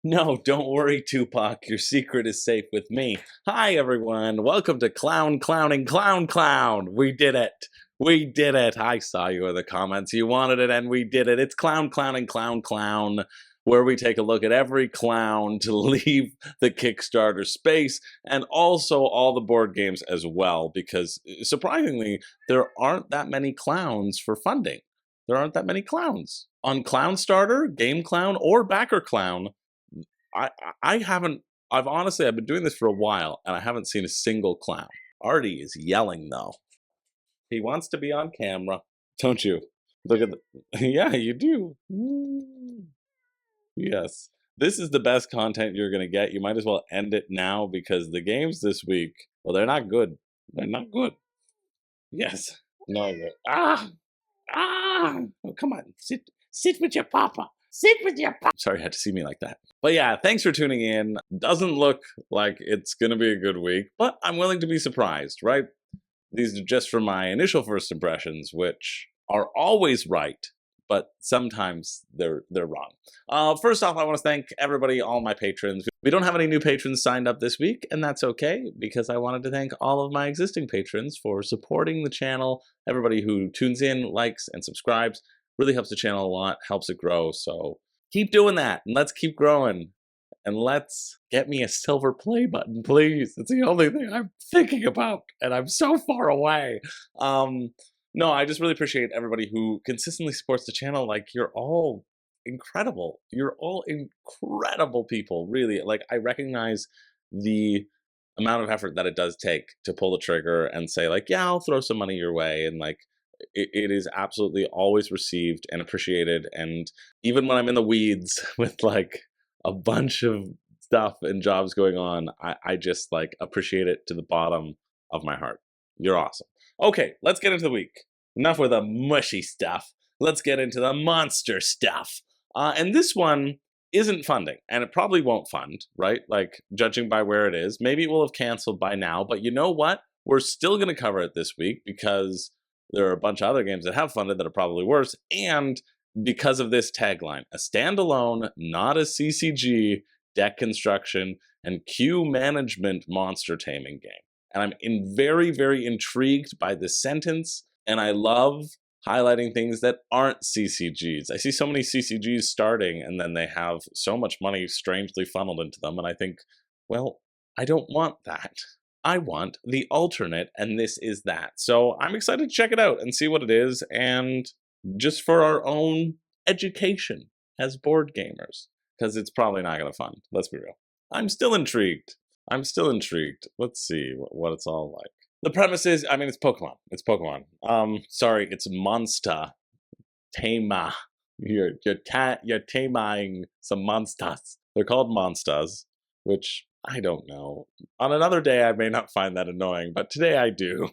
No, don't worry, Tupac. Your secret is safe with me. Hi, everyone. Welcome to Clown Clowning Clown Clown. We did it. We did it. I saw you in the comments. You wanted it, and we did it. It's Clown Clowning Clown Clown, where we take a look at every clown to leave the Kickstarter space, and also all the board games as well, because surprisingly, there aren't that many clowns for funding. There aren't that many clowns. On Clown Starter, Game Clown, or Backer Clown, I haven't, I've been doing this for a while, and I haven't seen a single clown. Artie is yelling, though. He wants to be on camera, don't you? Look at the, yeah, you do. Yes. This is the best content you're going to get. You might as well end it now, because the games this week, well, they're not good. They're not good. Yes. No, good. Ah! Oh, come on. Sit with your papa. Sit with your papa. Sorry you had to see me like that. But yeah, thanks for tuning in. Doesn't look like it's going to be a good week, but I'm willing to be surprised, right? These are just from my initial first impressions, which are always right, but sometimes they're wrong. First off, I want to thank everybody, all my patrons. We don't have any new patrons signed up this week, and that's okay, because I wanted to thank all of my existing patrons for supporting the channel. Everybody who tunes in, likes, and subscribes really helps the channel a lot, helps it grow, so keep doing that, and let's keep growing. And let's get me a silver play button, please. It's the only thing I'm thinking about, and I'm so far away. No, I just really appreciate everybody who consistently supports the channel. Like, you're all incredible. You're all incredible people, really. Like, I recognize the amount of effort that it does take to pull the trigger and say, like, yeah, I'll throw some money your way, and like, it is absolutely always received and appreciated. And even when I'm in the weeds with like a bunch of stuff and jobs going on, I just like appreciate it to the bottom of my heart. You're awesome. Okay, let's get into the week. Enough with the mushy stuff. Let's get into the monster stuff. And this one isn't funding, and it probably won't fund, right? Like, judging by where it is, maybe it will have canceled by now, but you know what? We're still going to cover it this week, because there are a bunch of other games that have funded that are probably worse, and because of this tagline: a standalone, not a CCG, deck construction and queue management monster taming game. And I'm very, very intrigued by this sentence, and I love highlighting things that aren't CCGs. I see so many CCGs starting, and then they have so much money strangely funneled into them, and I think, well, I don't want that. I want the alternate, and this is that. So I'm excited to check it out and see what it is, and just for our own education as board gamers, because it's probably not going to fund. Let's be real. I'm still intrigued. Let's see what it's all like. The premise is, I mean, it's Pokemon. It's Pokemon. Sorry, it's MonstaTama. You're taming some monsters. They're called monsters, which I don't know. On another day, I may not find that annoying, but today I do.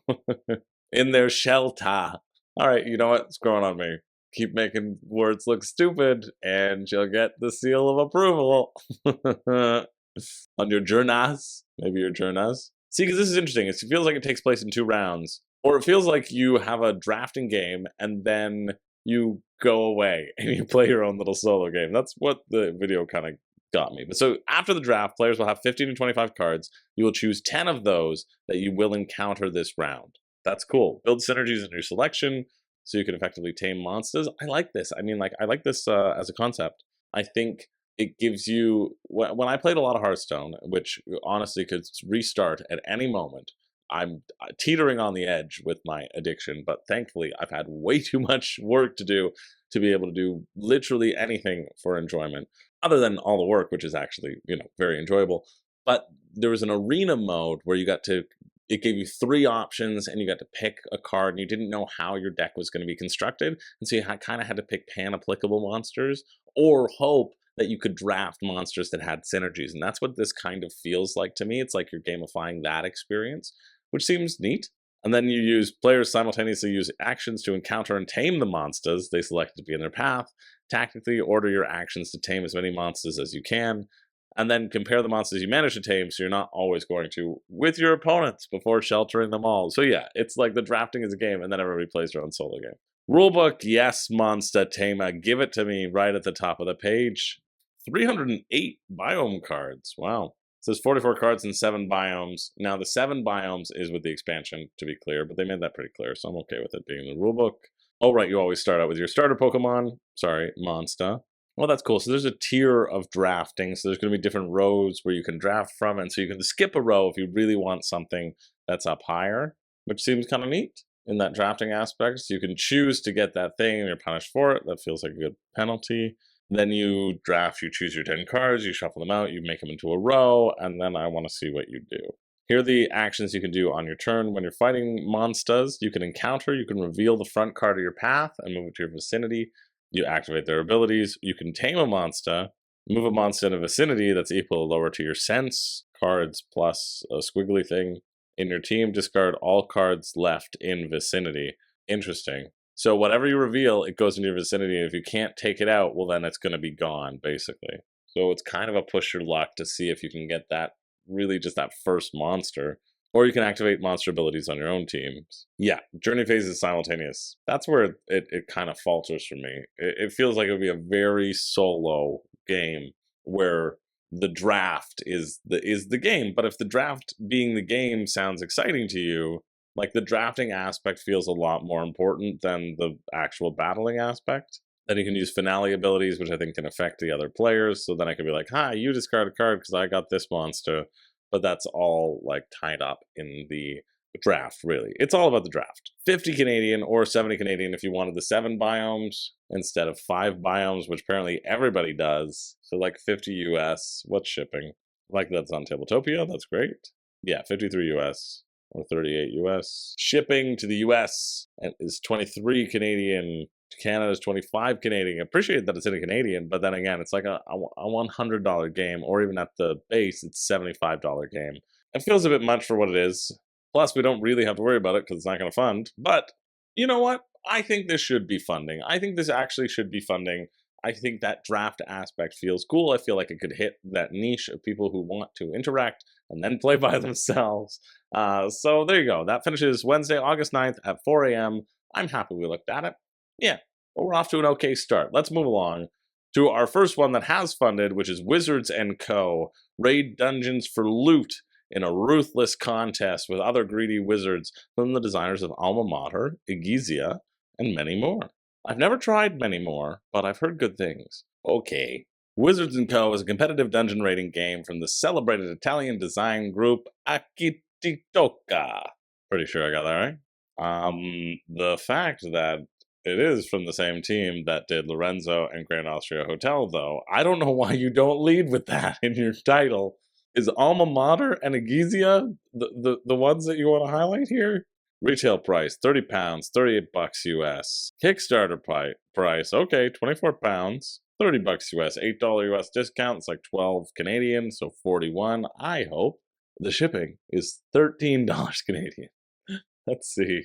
In their shelter. All right, you know what's growing on me? Keep making words look stupid, and you'll get the seal of approval. On your journeys, maybe your journeys. See, because this is interesting. It feels like it takes place in 2 rounds, or it feels like you have a drafting game, and then you go away, and you play your own little solo game. That's what the video kind of got me. But so after the draft, players will have 15 to 25 cards. You will choose 10 of those that you will encounter this round. That's cool. Build synergies in your selection so you can effectively tame monsters. I like this. I mean, like, I like this as a concept. I think it gives you, when I played a lot of Hearthstone, which honestly could restart at any moment, I'm teetering on the edge with my addiction, but thankfully I've had way too much work to do to be able to do literally anything for enjoyment, other than all the work, which is actually, you know, very enjoyable. But there was an arena mode where you got to, it gave you 3 options, and you got to pick a card, and you didn't know how your deck was going to be constructed, and so you kind of had to pick pan-applicable monsters, or hope that you could draft monsters that had synergies. And that's what this kind of feels like to me. It's like you're gamifying that experience, which seems neat. And then players simultaneously use actions to encounter and tame the monsters they selected to be in their path. Tactically order your actions to tame as many monsters as you can, and then compare the monsters you manage to tame, so you're not always going to with your opponents before sheltering them all. So yeah, it's like the drafting is a game, and then everybody plays their own solo game. Rulebook, yes, MonstaTama, give it to me right at the top of the page. 308 biome cards. Wow. It says 44 cards and 7 biomes. Now, the 7 biomes is with the expansion, to be clear, but they made that pretty clear, so I'm okay with it being in the rulebook. Oh, right, you always start out with your starter Pokemon. Sorry, Monsta. Well, that's cool. So there's a tier of drafting. So there's going to be different rows where you can draft from, and so you can skip a row if you really want something that's up higher, which seems kind of neat in that drafting aspect. So you can choose to get that thing and you're punished for it. That feels like a good penalty. Then you draft, you choose your 10 cards, you shuffle them out, you make them into a row, and then I want to see what you do. Here are the actions you can do on your turn. When you're fighting Monstas, you can encounter, you can reveal the front card of your path and move it to your vicinity. You activate their abilities. You can tame a Monsta, move a Monsta in a vicinity that's equal or lower to your sense cards plus a squiggly thing. In your team, discard all cards left in vicinity. Interesting. So whatever you reveal, it goes into your vicinity, and if you can't take it out, well, then it's going to be gone, basically. So it's kind of a push your luck to see if you can get that, really just that first monster. Or you can activate monster abilities on your own teams. Yeah, journey phase is simultaneous. That's where it kind of falters for me. It feels like it would be a very solo game where the draft is the game. But if the draft being the game sounds exciting to you, like the drafting aspect feels a lot more important than the actual battling aspect. Then you can use finale abilities, which I think can affect the other players. So then I could be like, hi, you discard a card because I got this monster. But that's all like tied up in the draft, really. It's all about the draft. 50 Canadian or 70 Canadian if you wanted the 7 biomes instead of 5 biomes, which apparently everybody does. So like 50 US. What's shipping? Like that's on Tabletopia. That's great. Yeah, 53 US. Or 38 US. Shipping to the US is 23 Canadian. To Canada is 25 Canadian. I appreciate that it's in a Canadian, but then again, it's like a $100 game, or even at the base, it's $75 game. It feels a bit much for what it is. Plus, we don't really have to worry about it because it's not going to fund. But you know what? I think this should be funding. I think this actually should be funding. I think that draft aspect feels cool. I feel like it could hit that niche of people who want to interact and then play by themselves. So there you go. That finishes Wednesday, August 9th at 4 a.m. I'm happy we looked at it. Yeah, well, we're off to an okay start. Let's move along to our first one that has funded, which is Wizards & Co. Raid dungeons for loot in a ruthless contest with other greedy wizards from the designers of Alma Mater, Igizia, and many more. I've never tried many more, but I've heard good things. Okay. Wizards & Co. is a competitive dungeon raiding game from the celebrated Italian design group Akititoka. Pretty sure I got that right. The fact that it is from the same team that did Lorenzo and Grand Austria Hotel, though, I don't know why you don't lead with that in your title. Is Alma Mater and Igizia the ones that you want to highlight here? Retail price, £30, $38 US. Kickstarter price, okay, £24, $30 US, $8 US discount, it's like 12 Canadian, so 41, I hope. The shipping is $13 Canadian. Let's see.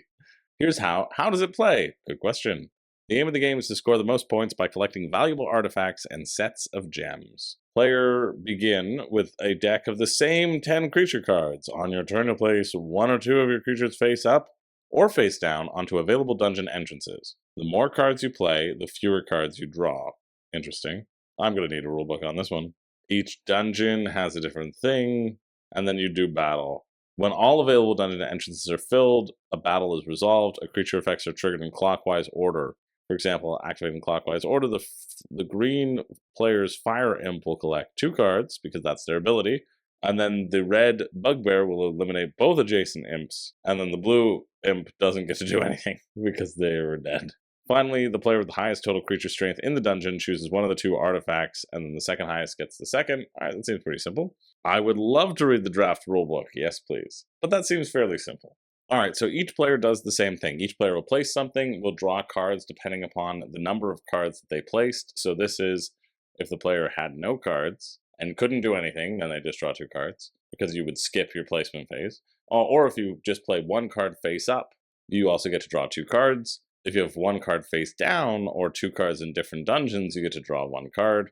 Here's how. How does it play? Good question. The aim of the game is to score the most points by collecting valuable artifacts and sets of gems. Player begin with a deck of the same 10 creature cards. On your turn, to place 1 or 2 of your creatures face up or face down onto available dungeon entrances. The more cards you play, the fewer cards you draw. Interesting. I'm going to need a rulebook on this one. Each dungeon has a different thing, and then you do battle. When all available dungeon entrances are filled, a battle is resolved. A creature effects are triggered in clockwise order. For example, activating clockwise order, the green player's Fire Imp will collect 2 cards, because that's their ability, and then the red Bugbear will eliminate both adjacent imps, and then the blue imp doesn't get to do anything, because they are dead. Finally, the player with the highest total creature strength in the dungeon chooses one of the 2 artifacts, and then the second highest gets the second. Alright, that seems pretty simple. I would love to read the draft rulebook, yes please. But that seems fairly simple. Alright, so each player does the same thing. Each player will place something, will draw cards depending upon the number of cards that they placed. So this is, if the player had no cards and couldn't do anything, then they just draw 2 cards, because you would skip your placement phase. Or if you just play 1 card face up, you also get to draw 2 cards. If you have 1 card face down, or 2 cards in different dungeons, you get to draw 1 card,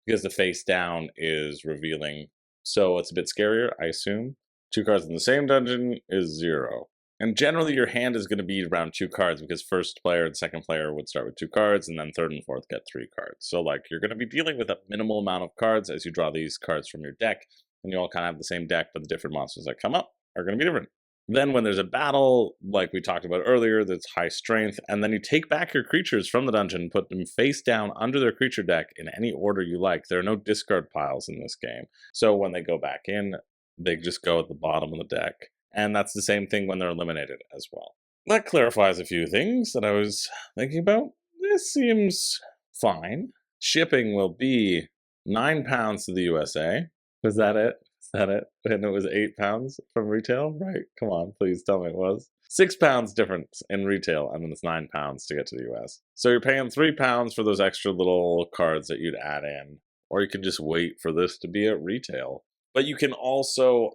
because the face down is revealing. So it's a bit scarier, I assume. 2 cards in the same dungeon is 0. And generally your hand is going to be around 2 cards because first player and second player would start with 2 cards, and then third and fourth get 3 cards. So like you're going to be dealing with a minimal amount of cards as you draw these cards from your deck, and you all kind of have the same deck, but the different monsters that come up are going to be different. Then when there's a battle, like we talked about earlier, that's high strength, and then you take back your creatures from the dungeon, put them face down under their creature deck in any order you like. There are no discard piles in this game. So when they go back in, they just go at the bottom of the deck. And that's the same thing when they're eliminated as well. That clarifies a few things that I was thinking about. This seems fine. Shipping will be £9 to the USA. Was that it? Is that it? And it was £8 from retail? Right, come on, please tell me it was. £6 difference in retail, and then it's £9 to get to the US. So you're paying £3 for those extra little cards that you'd add in. Or you can just wait for this to be at retail. But you can also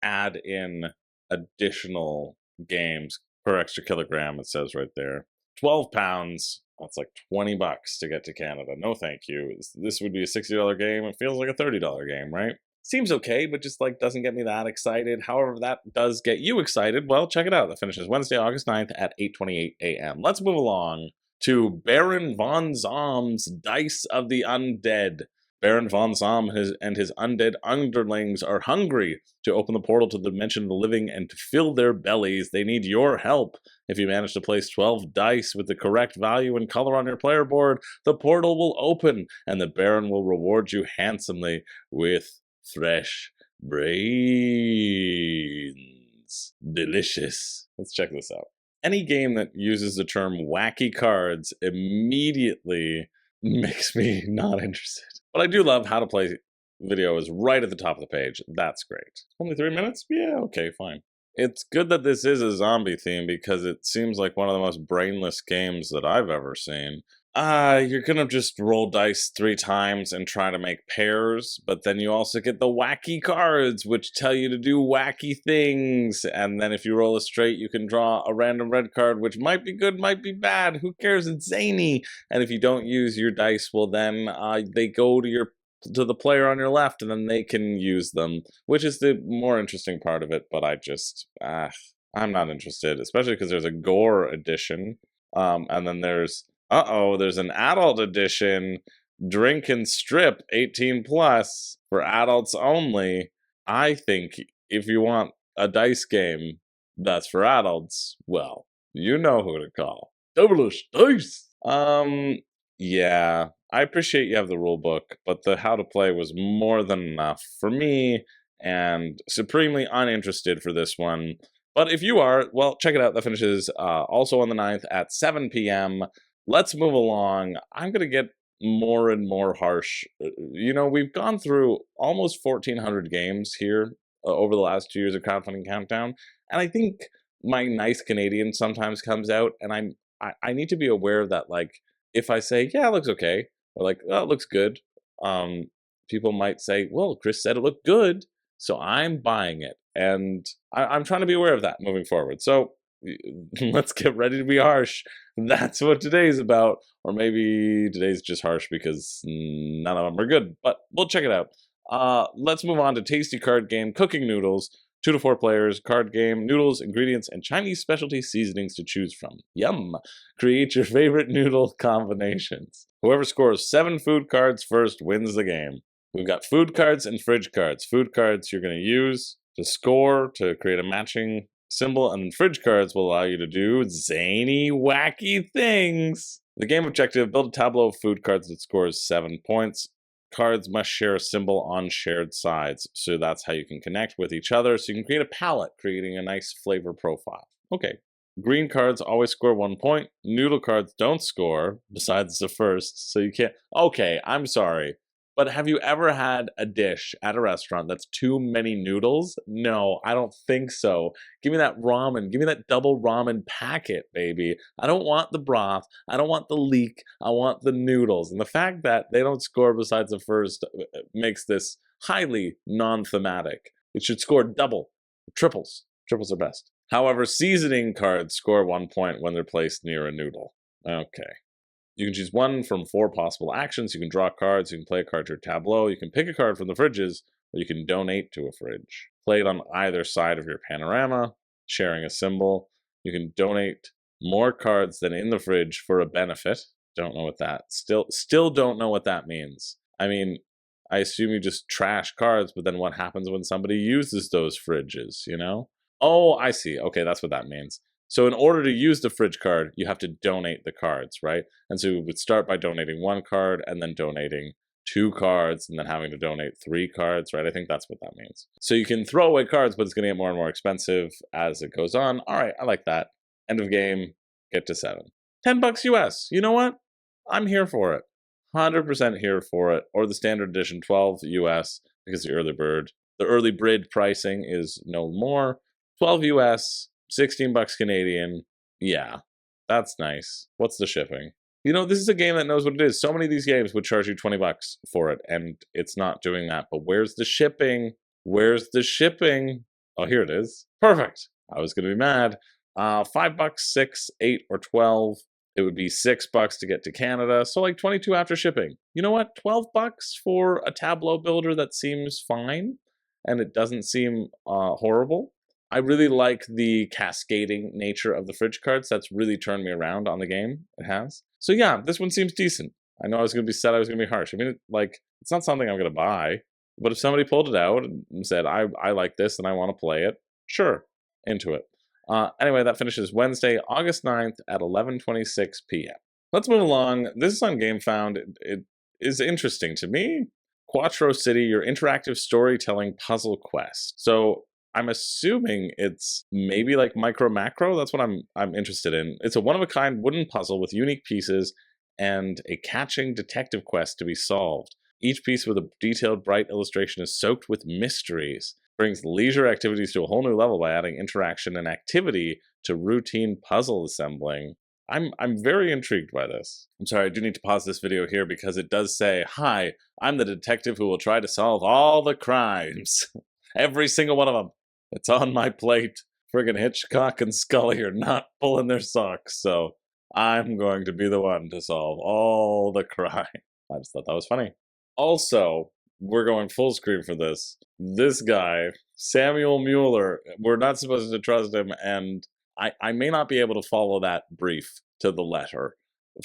add in additional games per extra kilogram, it says right there. £12, that's like $20 to get to Canada. No thank you. This would be a $60 game. It feels like a $30 game, right? Seems okay, but just like doesn't get me that excited. However, that does get you excited. Well, check it out. That finishes Wednesday, August 9th at 8:28 a.m. Let's move along to Baron von Zom's Dice of the Undead. Baron von Zom and his undead underlings are hungry to open the portal to the dimension of the living and to fill their bellies. They need your help. If you manage to place 12 dice with the correct value and color on your player board, the portal will open and the Baron will reward you handsomely with fresh brains. Delicious. Let's check this out. Any game that uses the term wacky cards immediately makes me not interested. But I do love how to play video is right at the top of the page. That's great. Only 3 minutes? Yeah, okay, fine. It's good that this is a zombie theme because it seems like one of the most brainless games that I've ever seen. You're gonna just roll dice 3 times and try to make pairs, but then you also get the wacky cards, which tell you to do wacky things. And then if you roll a straight, you can draw a random red card, which might be good, might be bad. Who cares? It's zany. And if you don't use your dice, well then they go to the player on your left, and then they can use them, which is the more interesting part of it. But I'm not interested, especially because there's a gore edition, and then there's an adult edition, Drink and Strip 18 plus for adults only. I think if you want a dice game that's for adults, well, you know who to call. Devilish Dice! Yeah, I appreciate you have the rule book, but the how to play was more than enough for me, and supremely uninterested for this one. But if you are, well, check it out. That finishes also on the 9th at 7 p.m. Let's move along. I'm going to get more and more harsh. You know, we've gone through almost 1,400 games here over the last 2 years of Crowdfunding Countdown, and I think my nice Canadian sometimes comes out, and I need to be aware of that, like, if I say, yeah, it looks okay, or like, oh, it looks good, people might say, well, Chris said it looked good, so I'm buying it. And I'm trying to be aware of that moving forward. So let's get ready to be harsh. That's what today's about. Or maybe today's just harsh because none of them are good. But we'll check it out. Let's move on to Tasty Card Game Cooking Noodles. 2 to 4 players, card game, noodles, ingredients, and Chinese specialty seasonings to choose from. Yum! Create your favorite noodle combinations. Whoever scores 7 food cards first wins the game. We've got food cards and fridge cards. Food cards you're going to use to score, to create a matching symbol, and then fridge cards will allow you to do zany, wacky things. The game objective, build a tableau of food cards that scores 7 points. Cards must share a symbol on shared sides, so that's how you can connect with each other, so you can create a palette, creating a nice flavor profile. Okay, green cards always score 1 point. Noodle cards don't score, besides the first, so you can't... Okay, I'm sorry. But have you ever had a dish at a restaurant that's too many noodles? No, I don't think so. Give me that ramen. Give me that double ramen packet, baby. I don't want the broth. I don't want the leek. I want the noodles. And the fact that they don't score besides the first makes this highly non-thematic. It should score double, triples. Triples are best. However, seasoning cards score 1 point when they're placed near a noodle. Okay. You can choose 1 from 4 possible actions. You can draw cards, you can play a card to your tableau, you can pick a card from the fridges, or you can donate to a fridge. Play it on either side of your panorama. sharing a symbol. You can donate more cards than in the fridge for a benefit. Don't know what that, still don't know what that means. I mean, I assume you just trash cards, but then what happens when somebody uses those fridges, you know? Oh, I see. Okay, that's what that means. So in order to use the fridge card, you have to donate the cards, right? And so we would start by donating 1 card and then donating 2 cards and then having to donate 3 cards, right? I think that's what that means. So you can throw away cards, but it's going to get more and more expensive as it goes on. All right, I like that. End of game, get to 7. $10 US. You know what? I'm here for it. 100% here for it. Or the standard edition, 12 US, because the early bird pricing is no more. 12 US, 16 bucks Canadian. Yeah, that's nice. What's the shipping? You know, this is a game that knows what it is. So many of these games would charge you 20 bucks for it, and it's not doing that. But where's the shipping? Where's the shipping? Oh, here it is. Perfect. I was going to be mad. $5, 6, 8, or 12. It would be $6 to get to Canada, so like 22 after shipping. You know what? 12 bucks for a tableau builder that seems fine, and it doesn't seem horrible. I really like the cascading nature of the fridge cards. That's really turned me around on the game. It has. So yeah, this one seems decent. I know I was going to be said I was going to be harsh. I mean, it's not something I'm going to buy, but if somebody pulled it out and said, I like this and I want to play it, sure, into it. Anyway, that finishes Wednesday, August 9th at 11:26 p.m. Let's move along. This is on GameFound. It is interesting to me. Quatro City, your interactive storytelling puzzle quest. So I'm assuming it's maybe like micro macro. That's what I'm interested in. It's a one-of-a-kind wooden puzzle with unique pieces and a catching detective quest to be solved. Each piece with a detailed, bright illustration is soaked with mysteries. Brings leisure activities to a whole new level by adding interaction and activity to routine puzzle assembling. I'm very intrigued by this. I'm sorry, I do need to pause this video here because it does say, "Hi, I'm the detective who will try to solve all the crimes." Every single one of them. It's on my plate. Friggin' Hitchcock and Scully are not pulling their socks, so I'm going to be the one to solve all the crime. I just thought that was funny. Also, we're going full screen for this. This guy, Samuel Mueller, we're not supposed to trust him, and I may not be able to follow that brief to the letter.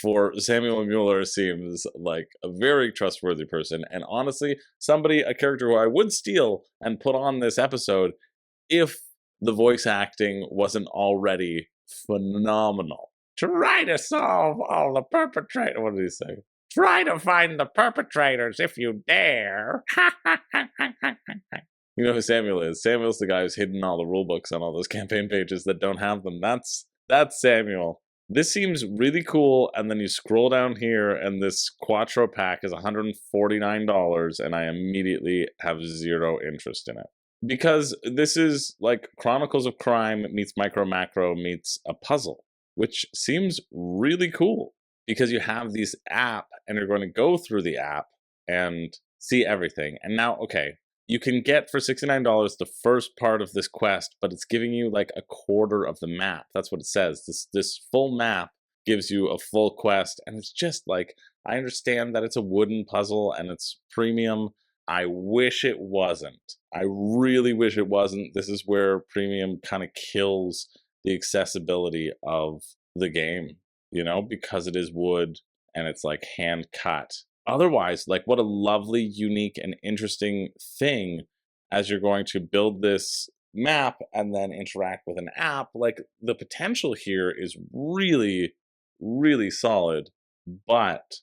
For Samuel Mueller seems like a very trustworthy person, and honestly, a character who I would steal and put on this episode if the voice acting wasn't already phenomenal. Try to solve all the perpetrators. What did he say? Try to find the perpetrators if you dare. You know who Samuel is. Samuel's the guy who's hidden all the rule books on all those campaign pages that don't have them. That's Samuel. This seems really cool, and then you scroll down here, and this Quattro pack is $149, and I immediately have zero interest in it. Because this is like Chronicles of Crime meets Micro Macro meets a puzzle, which seems really cool. Because you have this app, and you're going to go through the app and see everything. And now, okay, you can get for $69 the first part of this quest, but it's giving you like a quarter of the map. That's what it says. This full map gives you a full quest, and it's just like, I understand that it's a wooden puzzle and it's premium. I wish it wasn't. I really wish it wasn't. This is where premium kind of kills the accessibility of the game. You know, because it is wood and it's like hand cut. Otherwise, like, what a lovely, unique, and interesting thing as you're going to build this map and then interact with an app. Like, the potential here is really, really solid, but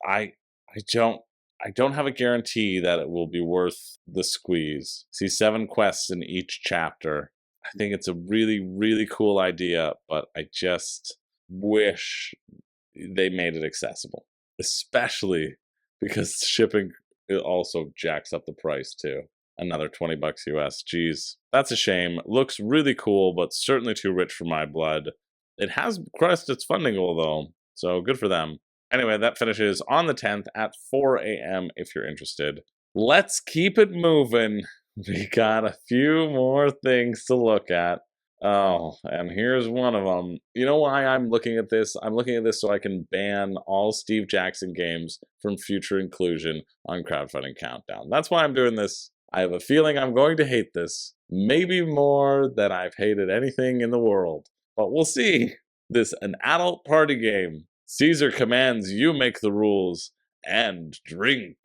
I don't have a guarantee that it will be worth the squeeze. See, 7 quests in each chapter. I think it's a really, really cool idea, but I just wish they made it accessible, especially because shipping also jacks up the price too. Another 20 bucks US. Geez, that's a shame. Looks really cool, but certainly too rich for my blood. It has crossed its funding goal though, so good for them. Anyway, that finishes on the 10th at 4 a.m. if you're interested. Let's keep it moving. We got a few more things to look at. Oh, and here's one of them. You know why I'm looking at this? I'm looking at this so I can ban all Steve Jackson games from future inclusion on Crowdfunding Countdown. That's why I'm doing this. I have a feeling I'm going to hate this, Maybe more than I've hated anything in the world. But we'll see. This an adult party game. Caesar commands you make the rules and drink.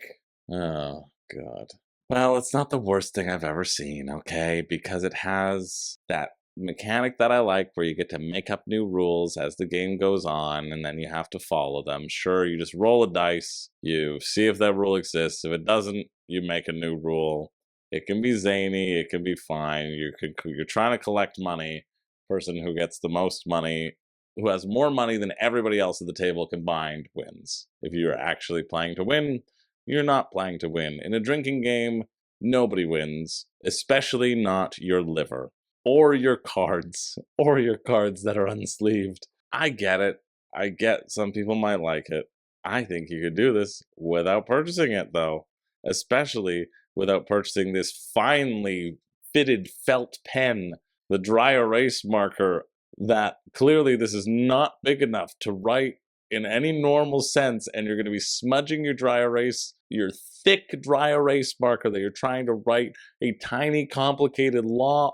Oh, God. Well, it's not the worst thing I've ever seen, okay? Because it has that mechanic that I like where you get to make up new rules as the game goes on and then you have to follow them. Sure, you just roll a dice, you see if that rule exists. If it doesn't, you make a new rule. It can be zany, it can be fine. You're trying to collect money. Person who gets the most money, who has more money than everybody else at the table combined, wins. If you're actually playing to win, you're not playing to win. In a drinking game, nobody wins, especially not your liver. Or your cards. Or your cards that are unsleeved. I get it. I get some people might like it. I think you could do this without purchasing it, though. Especially without purchasing this finely fitted felt pen, the dry erase marker, that clearly this is not big enough to write in any normal sense, and you're going to be smudging your dry erase, your thick dry erase marker that you're trying to write a tiny complicated law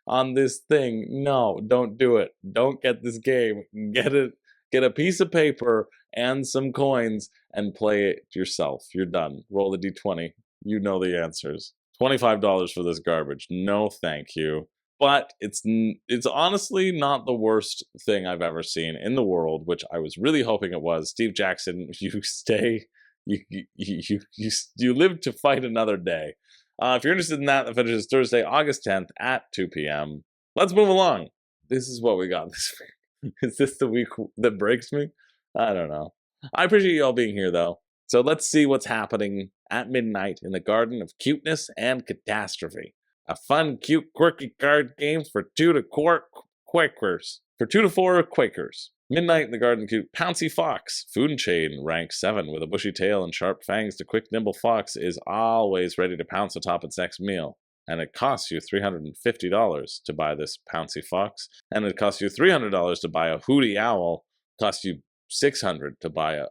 on this thing. No, don't do it. Don't get this game. Get a piece of paper and some coins and play it yourself. You're done. Roll the d20. You know the answers. $25 for this garbage. No, thank you. But it's honestly not the worst thing I've ever seen in the world, which I was really hoping it was. Steve Jackson, you stay, you live to fight another day. If you're interested in that, it finishes Thursday, August 10th at 2 p.m. Let's move along. This is what we got this week. Is this the week that breaks me? I don't know. I appreciate you all being here, though. So let's see what's happening at midnight in the Garden of Cuteness and Catastrophe. A fun, cute, quirky card game for 2 to 4 Quakers. For 2 to 4 Quakers. Midnight in the Garden of Cute. Pouncy Fox. Food chain, rank 7. With a bushy tail and sharp fangs, the quick, nimble fox is always ready to pounce atop its next meal. And it costs you $350 to buy this Pouncy Fox. And it costs you $300 to buy a Hootie Owl. It costs you $600 to buy a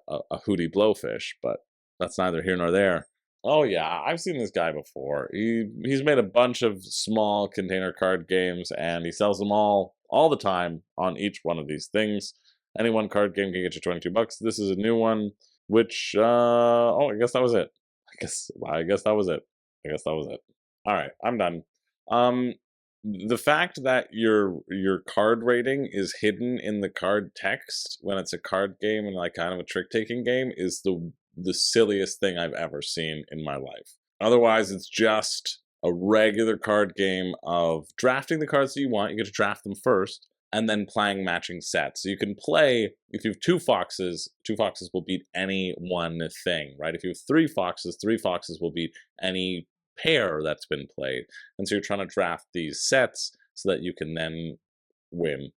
Hootie Blowfish, but that's neither here nor there. Oh yeah, I've seen this guy before. He's made a bunch of small container card games, and he sells them all the time on each one of these things. Any one card game can get you $22. This is a new one, which oh, I guess that was it. I guess that was it. All right, I'm done. The fact that your card rating is hidden in the card text when it's a card game and like kind of a trick-taking game is the silliest thing I've ever seen in my life. Otherwise, it's just a regular card game of drafting the cards that you want. You get to draft them first, and then playing matching sets. So you can play, if you have two foxes will beat any one thing, right? If you have three foxes will beat any pair that's been played. And so you're trying to draft these sets so that you can then win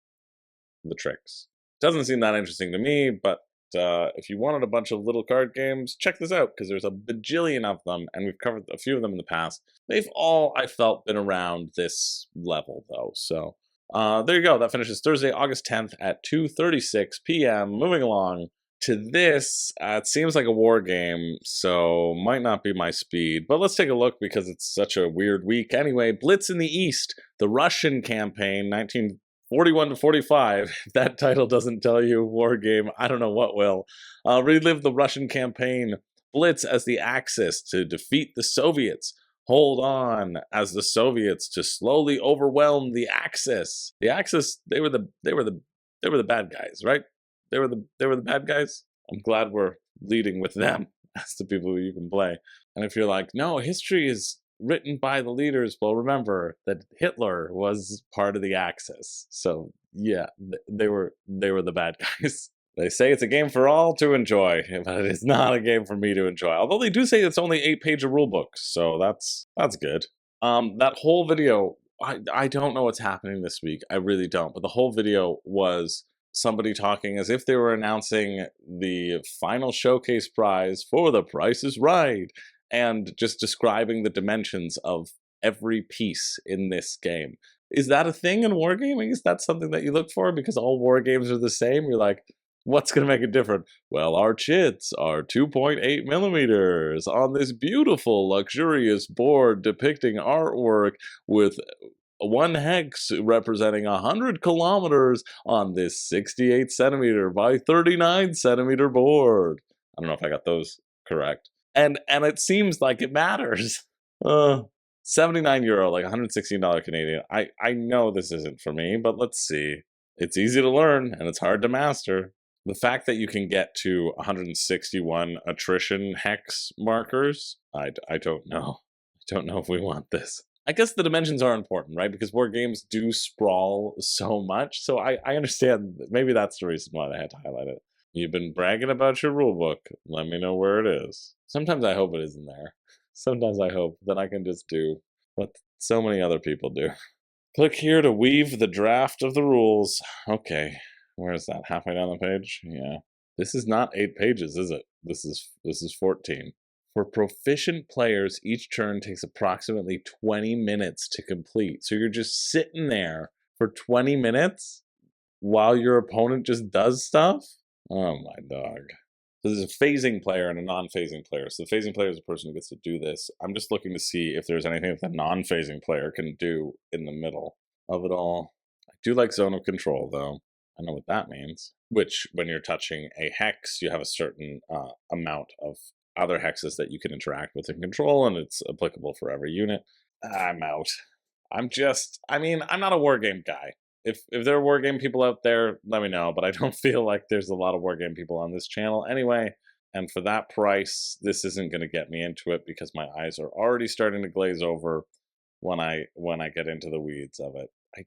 the tricks. Doesn't seem that interesting to me, but if you wanted a bunch of little card games, check this out, because there's a bajillion of them, and we've covered a few of them in the past. They've all, I felt, been around this level, though. So there you go. That finishes Thursday, August 10th at 2:36 p.m. Moving along to this, it seems like a war game, so might not be my speed. But let's take a look, because it's such a weird week. Anyway, Blitz in the East, the Russian campaign, 1941 to 45. If that title doesn't tell you war game, I don't know what will. Relive the Russian campaign. Blitz as the Axis to defeat the Soviets. Hold on as the Soviets to slowly overwhelm the Axis. The Axis, they were the bad guys, right? They were the bad guys. I'm glad we're leading with them as the people who you can play. And if you're like, no, history is written by the leaders, well, remember that Hitler was part of the Axis. So yeah, they were the bad guys. They say it's a game for all to enjoy, but it is not a game for me to enjoy. Although they do say it's only 8-page rule book, so that's good. That whole video, I don't know what's happening this week. I really don't. But the whole video was somebody talking as if they were announcing the final showcase prize for The Price is Right, and just describing the dimensions of every piece in this game. Is that a thing in wargaming? Is that something that you look for? Because all war games are the same. You're like, What's going to make it different? Well, our chits are 2.8 millimeters on this beautiful, luxurious board depicting artwork with one hex representing 100 kilometers on this 68 centimeter by 39 centimeter board. I don't know if I got those correct. And it seems like it matters. 79 euro, like $116 Canadian. I know this isn't for me, but let's see. It's easy to learn and it's hard to master. The fact that you can get to 161 attrition hex markers, I don't know. I don't know if we want this. I guess the dimensions are important, right? Because war games do sprawl so much. So I understand. Maybe that's the reason why I had to highlight it. You've been bragging about your rulebook. Let me know where it is. Sometimes I hope it isn't there. Sometimes I hope that I can just do what so many other people do. Click here to weave the draft of the rules. Okay. Where is that? Halfway down the page? Yeah. This is not 8 pages, is it? This is 14. For proficient players, each turn takes approximately 20 minutes to complete. So you're just sitting there for 20 minutes while your opponent just does stuff? Oh my dog. So there's a phasing player and a non-phasing player. So the phasing player is the person who gets to do this. I'm just looking to see if there's anything that the non-phasing player can do in the middle of it all. I do like zone of control, though. I know what that means. Which, when you're touching a hex, you have a certain amount of other hexes that you can interact with and control, and it's applicable for every unit. I'm out. I'm not a wargame guy. If there are wargame people out there, let me know, but I don't feel like there's a lot of wargame people on this channel anyway, and for that price, this isn't going to get me into it because my eyes are already starting to glaze over when I get into the weeds of it. I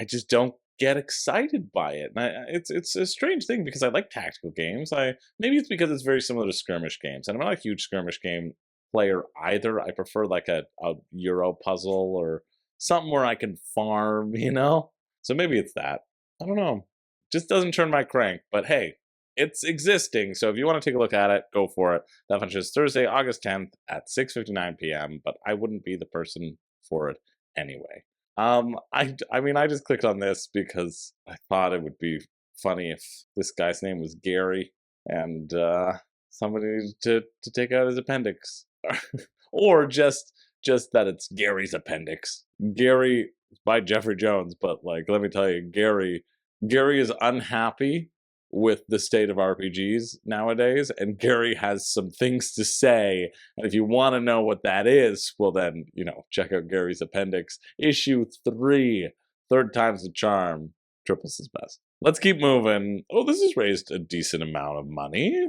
just don't get excited by it. And it's a strange thing because I like tactical games. Maybe it's because it's very similar to skirmish games, and I'm not a huge skirmish game player either. I prefer like a Euro puzzle or something where I can farm, you know? So maybe it's that. I don't know. Just doesn't turn my crank, but hey, it's existing. So if you want to take a look at it, go for it. That finishes Thursday, August 10th at 6:59 p.m., but I wouldn't be the person for it anyway. I mean, I just clicked on this because I thought it would be funny if this guy's name was Gary and somebody to take out his appendix, or just that it's Gary's appendix. Gary by Jeffrey Jones, but like, let me tell you, Gary is unhappy with the state of RPGs nowadays, and Gary has some things to say. And if you want to know what that is, well then, check out Gary's appendix, issue 3, third time's the charm, triples is best. Let's keep moving. Oh, this has raised a decent amount of money.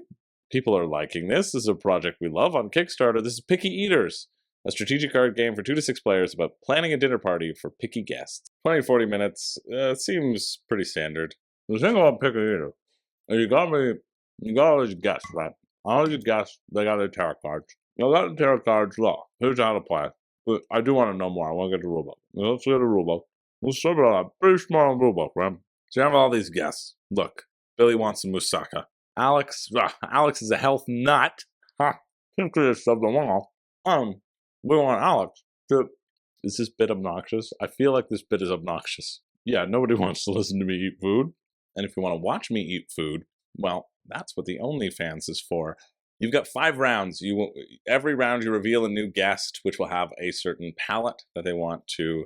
People are liking this. This is a project we love on Kickstarter. This is Picky Eaters, a strategic card game for 2 to 6 players about planning a dinner party for picky guests. 20 to 40 minutes seems pretty standard. The thing about Picky Eater, you got all these guests, right? All these guests, they got their tarot cards. You got the tarot cards, look, here's how to play. But I do want to know more. I want to get the rulebook. Let's get the rulebook. Let's start with a pretty small rulebook, right? So you have all these guests. Look, Billy wants some moussaka. Alex is a health nut. Ha! Can't do this stuff the wall. We want Alex to... Is this bit obnoxious? I feel like this bit is obnoxious. Yeah, nobody wants to listen to me eat food. And if you want to watch me eat food, well, that's what the OnlyFans is for. You've got 5 rounds. Every round you reveal a new guest, which will have a certain palette that they want to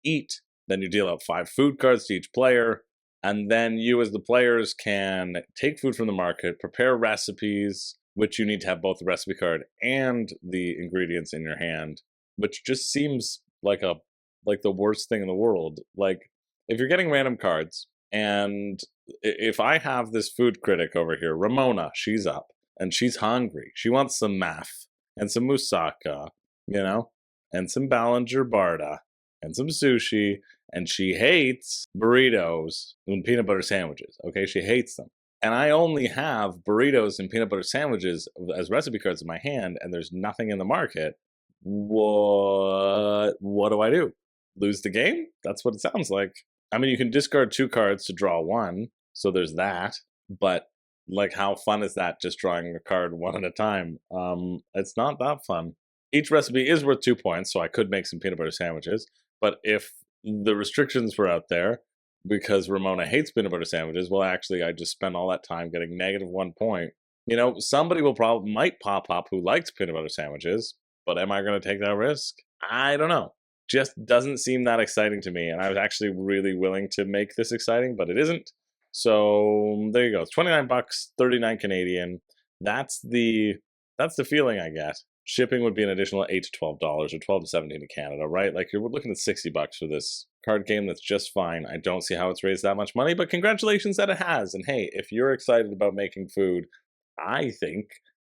eat. Then you deal out 5 food cards to each player. And then you as the players can take food from the market, prepare recipes, which you need to have both the recipe card and the ingredients in your hand, which just seems like the worst thing in the world. Like, if you're getting random cards, and if I have this food critic over here, Ramona, she's up, and she's hungry. She wants some math, and some moussaka, and some Ballinger Barda, and some sushi, and she hates burritos and peanut butter sandwiches, okay? She hates them. And I only have burritos and peanut butter sandwiches as recipe cards in my hand, and there's nothing in the market. What do I do? Lose the game? That's what it sounds like. I mean, you can discard 2 cards to draw 1, so there's that. But, like, how fun is that, just drawing a card one at a time? It's not that fun. Each recipe is worth 2 points, so I could make some peanut butter sandwiches. But if the restrictions were out there, because Ramona hates peanut butter sandwiches. Well, actually, I just spent all that time getting -1 point. You know, somebody might pop up who likes peanut butter sandwiches, but am I going to take that risk? I don't know. Just doesn't seem that exciting to me, and I was actually really willing to make this exciting, but it isn't. So there you go. It's 29 bucks, 39 Canadian. That's the feeling I get. Shipping would be an additional $8 to $12 or 12 to 17 in Canada, right? Like you're looking at 60 bucks for this card game. That's just fine. I don't see how it's raised that much money, but congratulations that it has. And hey, if you're excited about making food, I think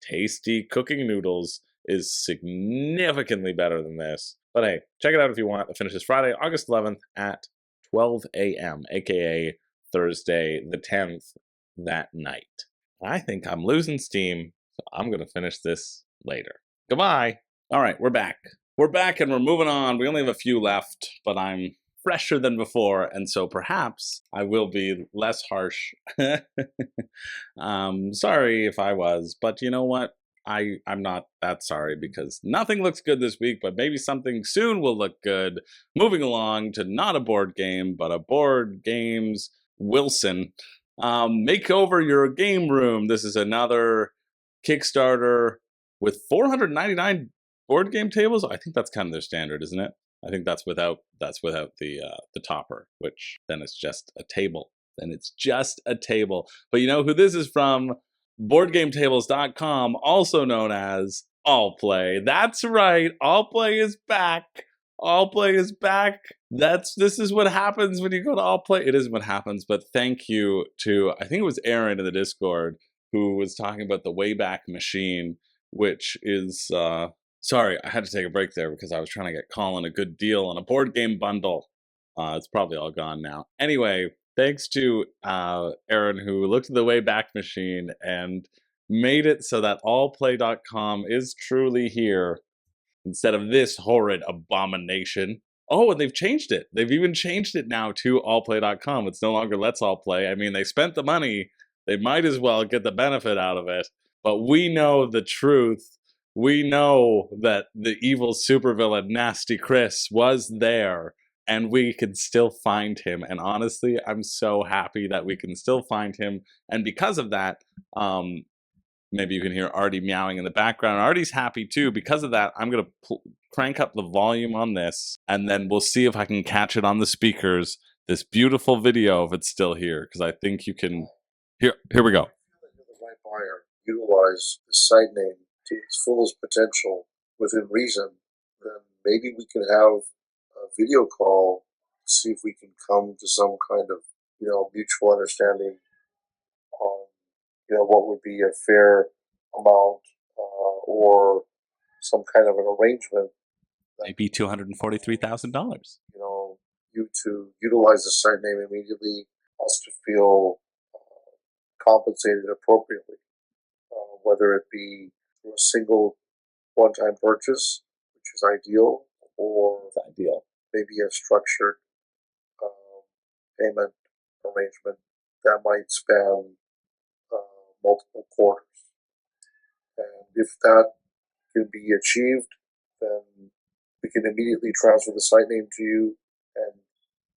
tasty cooking noodles is significantly better than this. But hey, check it out if you want. It finishes Friday, August 11th at 12 a.m., aka Thursday the 10th that night. I think I'm losing steam, so I'm going to finish this later. Goodbye. All right, we're back. We're back and we're moving on. We only have a few left, but I'm fresher than before, and so perhaps I will be less harsh. Sorry if I was, but you know what? I'm not that sorry because nothing looks good this week, but maybe something soon will look good. Moving along to not a board game, but a board games Wilson. Make over your game room. This is another Kickstarter with 499 board game tables. I think that's kind of their standard, isn't it? I think that's without the topper, which then it's just a table. Then it's just a table. But you know who this is from? BoardGameTables.com, also known as AllPlay. That's right, AllPlay is back. AllPlay is back. This is what happens when you go to AllPlay. It isn't what happens, but thank you to, I think it was Aaron in the Discord who was talking about the Wayback Machine, which is sorry, I had to take a break there because I was trying to get Colin a good deal on a board game bundle. It's probably all gone now. Anyway, thanks to Aaron who looked at the Wayback Machine and made it so that allplay.com is truly here instead of this horrid abomination. Oh, and they've changed it. They've even changed it now to allplay.com. It's no longer Let's All Play. I mean, they spent the money. They might as well get the benefit out of it. But we know the truth. We know that the evil supervillain Nasty Chris was there, and we can still find him. And honestly, I'm so happy that we can still find him. And because of that, maybe you can hear Artie meowing in the background. Artie's happy too. Because of that, I'm going to crank up the volume on this, and then we'll see if I can catch it on the speakers. This beautiful video, if it's still here, because I think you can. Here we go. You're the right buyer. Utilize the site name to its fullest potential within reason. Then maybe we can have a video call to see if we can come to some kind of mutual understanding on what would be a fair amount or some kind of an arrangement. Maybe $243,000. You to utilize the site name immediately, us to feel compensated appropriately, whether it be through a single one-time purchase, which is ideal, or maybe a structured payment arrangement that might span multiple quarters. And if that can be achieved, then we can immediately transfer the site name to you, and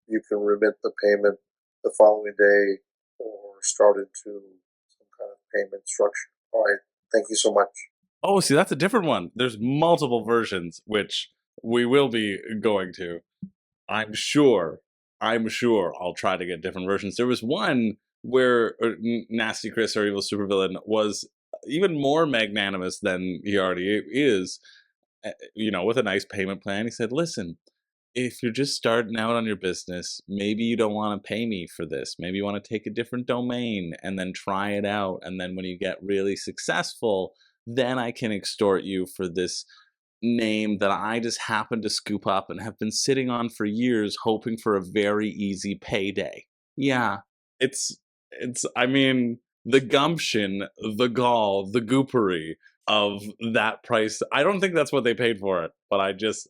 you can remit the payment the following day or start into some kind of payment structure. All right. Thank you so much. Oh, see, that's a different one. There's multiple versions, which we will be going to. I'm sure I'll try to get different versions. There was one where Nasty Chris, or evil supervillain, was even more magnanimous than he already is, with a nice payment plan. He said, listen, if you're just starting out on your business, maybe you don't want to pay me for this. Maybe you want to take a different domain and then try it out. And then when you get really successful, then I can extort you for this name that I just happened to scoop up and have been sitting on for years, hoping for a very easy payday. Yeah, I mean, the gumption, the gall, the goopery of that price. I don't think that's what they paid for it, but I just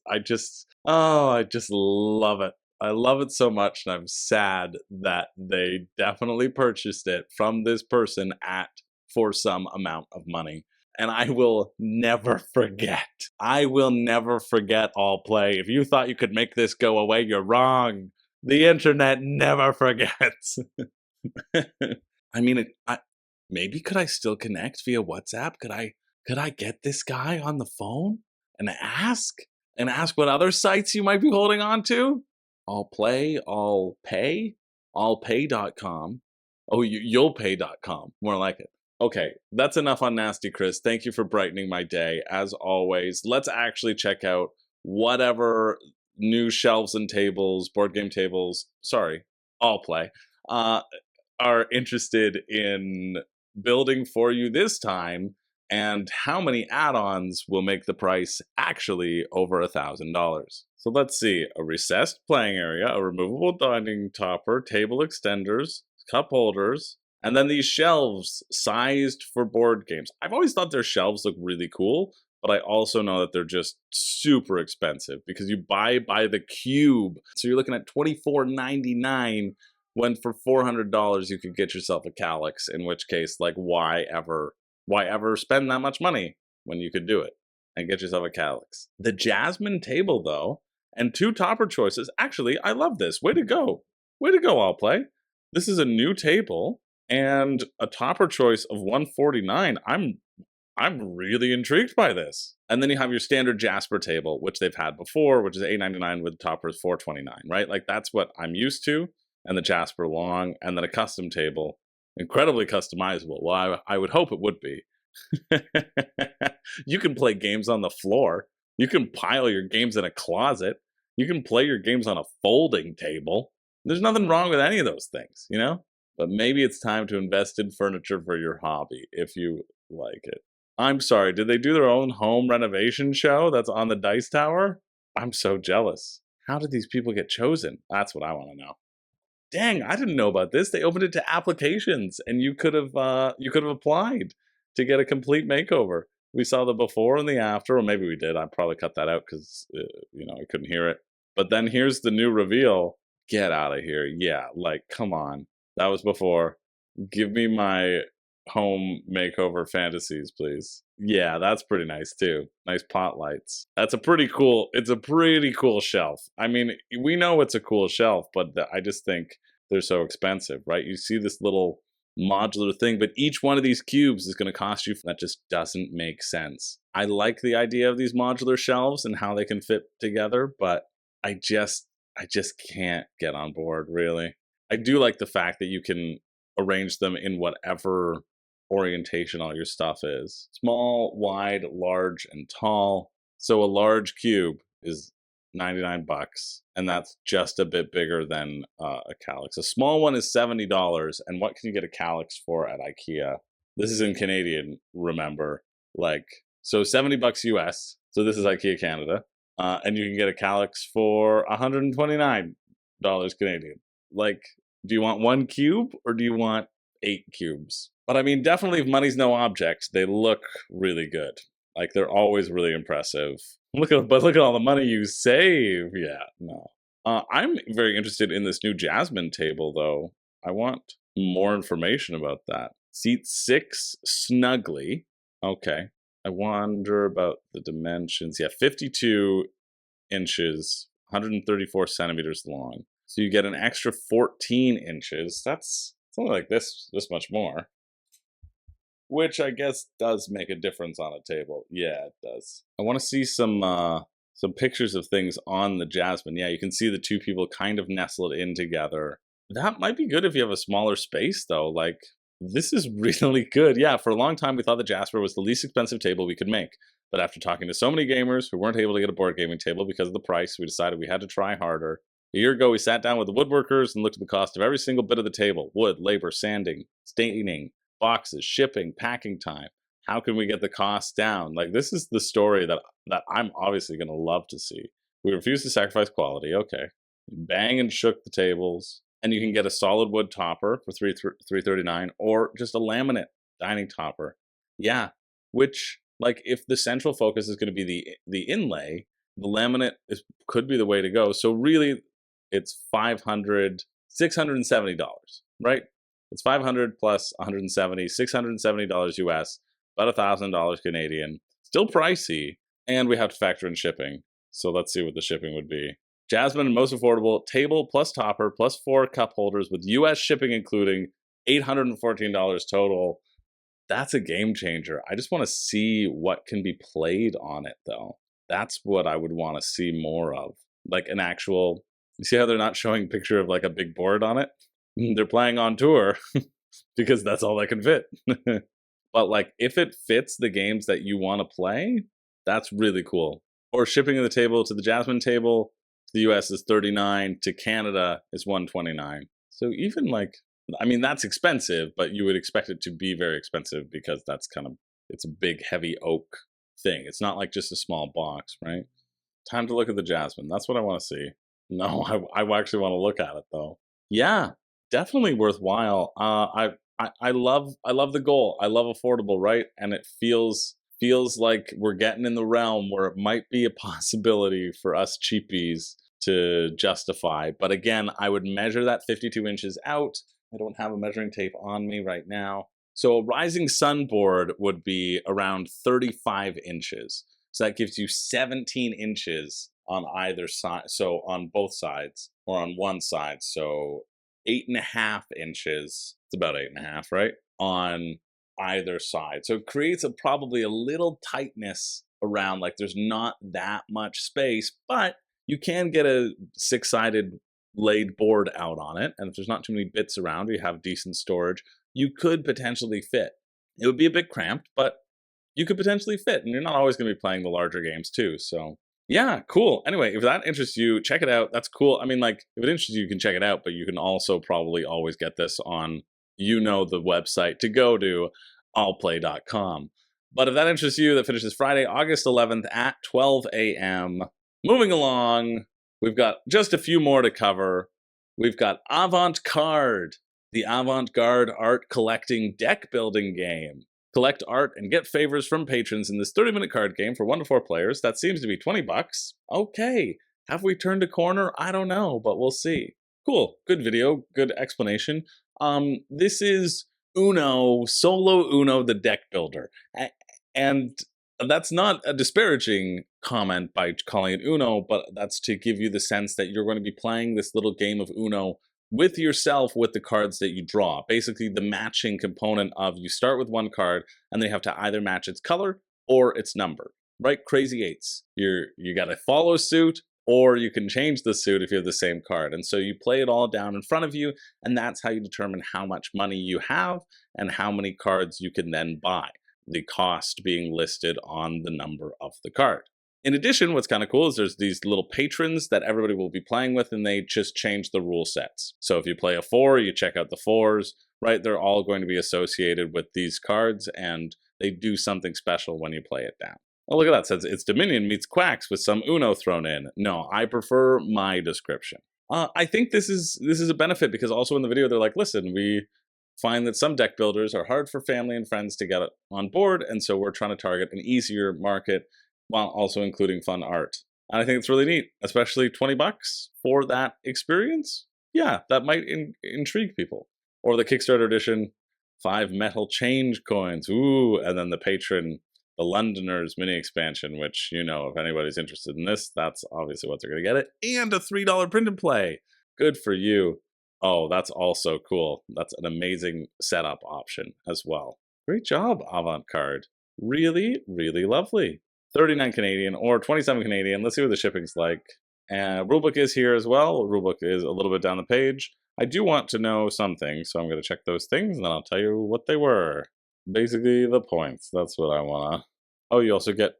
love it. I love it so much, and I'm sad that they definitely purchased it from this person for some amount of money. And I will never forget. I will never forget AllPlay. If you thought you could make this go away, you're wrong. The internet never forgets. I mean, maybe could I still connect via WhatsApp? Could I get this guy on the phone and ask what other sites you might be holding on to? Allpay.com. Oh, you'llpay.com. More like it. Okay, that's enough on Nasty Chris. Thank you for brightening my day. As always, let's actually check out whatever new shelves and tables, board game tables, sorry, Allplay, are interested in building for you this time, and how many add-ons will make the price actually over $1,000. So let's see, a recessed playing area, a removable dining topper, table extenders, cup holders, and then these shelves sized for board games. I've always thought their shelves look really cool, but I also know that they're just super expensive because you buy by the cube. So you're looking at $24.99 when for $400 you could get yourself a Calyx, in which case, like, why ever spend that much money when you could do it and get yourself a Calyx? The Jasmine table, though, and 2 topper choices. Actually, I love this. Way to go. Way to go, Allplay. This is a new table and a topper choice of $149. I'm really intrigued by this. And then you have your standard Jasper table, which they've had before, which is $8.99 with toppers $4.29, right? Like, that's what I'm used to. And the Jasper long, and then a custom table, incredibly customizable. Well, I would hope it would be. You can play games on the floor. You can pile your games in a closet. You can play your games on a folding table. There's nothing wrong with any of those things, you know? But maybe it's time to invest in furniture for your hobby, if you like it. I'm sorry, did they do their own home renovation show that's on the Dice Tower? I'm so jealous. How did these people get chosen? That's what I want to know. Dang, I didn't know about this. They opened it to applications, and you could have applied to get a complete makeover. We saw the before and the after, or maybe we did. I probably cut that out because I couldn't hear it. But then here's the new reveal. Get out of here! Yeah, like, come on. That was before. Give me my home makeover fantasies, please. Yeah, that's pretty nice too. Nice pot lights. It's a pretty cool shelf. I mean, we know it's a cool shelf, but I just think they're so expensive, right? You see this little modular thing, but each one of these cubes is going to cost you. That just doesn't make sense. I like the idea of these modular shelves and how they can fit together, but I just can't get on board, really. I do like the fact that you can arrange them in whatever orientation all your stuff is. Small, wide, large, and tall. So a large cube is $99, and that's just a bit bigger than a Calyx. A small one is $70, and what can you get a Calyx for at IKEA? This is in Canadian, remember. So $70 US, so this is IKEA Canada, and you can get a Calyx for $129 Canadian. Like, do you want 1 cube, or do you want 8 cubes? But I mean, definitely, if money's no object, they look really good. Like, they're always really impressive. Look at all the money you save. Yeah, no. I'm very interested in this new Jasmine table, though. I want more information about that. Seat 6 snugly. Okay. I wonder about the dimensions. Yeah, 52 inches, 134 centimeters long. So you get an extra 14 inches. That's something like this much more. Which I guess does make a difference on a table. Yeah, it does. I want to see some pictures of things on the Jasmine. Yeah, you can see the 2 people kind of nestled in together. That might be good if you have a smaller space, though. Like, this is really good. Yeah, for a long time we thought the Jasper was the least expensive table we could make. But after talking to so many gamers who weren't able to get a board gaming table because of the price, we decided we had to try harder. A year ago, we sat down with the woodworkers and looked at the cost of every single bit of the table. Wood, labor, sanding, staining, boxes, shipping, packing time. How can we get the costs down? Like, this is the story that I'm obviously going to love to see. We refused to sacrifice quality. Okay. Bang and shook the tables. And you can get a solid wood topper for $339, or just a laminate dining topper. Yeah, which, like, if the central focus is going to be the inlay, the laminate could be the way to go. So really, it's $670, right? It's $500 plus $170, $670 US, about $1,000 Canadian. Still pricey, and we have to factor in shipping. So let's see what the shipping would be. Jasmine, most affordable, table plus topper plus 4 cup holders with US shipping including, $814 total. That's a game changer. I just want to see what can be played on it, though. That's what I would want to see more of. Like an actual, you see how they're not showing a picture of like a big board on it? They're playing on tour because that's all that can fit. But like if it fits the games that you want to play, that's really cool. Or shipping the table to the Jasmine table, to the US is $39, to Canada is $129. So even like, I mean, that's expensive, but you would expect it to be very expensive because that's kind of, it's a big, heavy oak thing. It's not like just a small box, right? Time to look at the Jasmine. That's what I want to see. No, I actually want to look at it though. Yeah, definitely worthwhile. I love the goal. I love affordable, right? And it feels like we're getting in the realm where it might be a possibility for us cheapies to justify. But again, I would measure that 52 inches out. I don't have a measuring tape on me right now. So a rising sun board would be around 35 inches. So that gives you 17 inches on either side. So on both sides or on one side. So 8.5 inches. It's about 8.5, right? On either side. So it creates probably a little tightness around, like there's not that much space, but you can get a 6-sided laid board out on it, and if there's not too many bits around, or you have decent storage, you could potentially fit. It would be a bit cramped, but you could potentially fit, and you're not always going to be playing the larger games too, so yeah, cool. Anyway, if that interests you, check it out. That's cool. I mean, like, if it interests you, you can check it out, but you can also probably always get this on, the website to go to, allplay.com. But if that interests you, that finishes Friday, August 11th at 12 a.m. Moving along, we've got just a few more to cover. We've got Avant Carde, the Avant Carde art collecting deck building game. Collect art and get favors from patrons in this 30-minute card game for 1 to 4 players. That seems to be $20. Okay, have we turned a corner? I don't know, but we'll see. Cool, good video, good explanation. This is Uno, Solo Uno, the deck builder. And that's not a disparaging comment by calling it Uno, but that's to give you the sense that you're going to be playing this little game of Uno with yourself with the cards that you draw. Basically, the matching component of you start with 1 card, and then you have to either match its color or its number, right? Crazy eights. You got to follow suit, or you can change the suit if you have the same card. And so you play it all down in front of you, and that's how you determine how much money you have and how many cards you can then buy. The cost being listed on the number of the card. In addition, what's kind of cool is there's these little patrons that everybody will be playing with, and they just change the rule sets. So if you play a 4, you check out the 4s, right? They're all going to be associated with these cards, and they do something special when you play it down. Oh, look at that. It says it's Dominion meets Quacks with some Uno thrown in. No, I prefer my description. I think this is a benefit because also in the video they're like, listen, we find that some deck builders are hard for family and friends to get on board, and so we're trying to target an easier market while also including fun art. And I think it's really neat, especially $20 for that experience. Yeah, that might intrigue people. Or the Kickstarter edition, 5 metal change coins. Ooh, and then the patron, the Londoners mini expansion, which, if anybody's interested in this, that's obviously what they're going to get it. And a $3 print and play. Good for you. Oh, that's also cool. That's an amazing setup option as well. Great job, Avant Carde. Really, really lovely. 39 Canadian or 27 Canadian. Let's see what the shipping's like. And rulebook is here as well. Rulebook is a little bit down the page. I do want to know some things, so I'm going to check those things, and then I'll tell you what they were. Basically, the points. That's what I want to... Oh, you also get...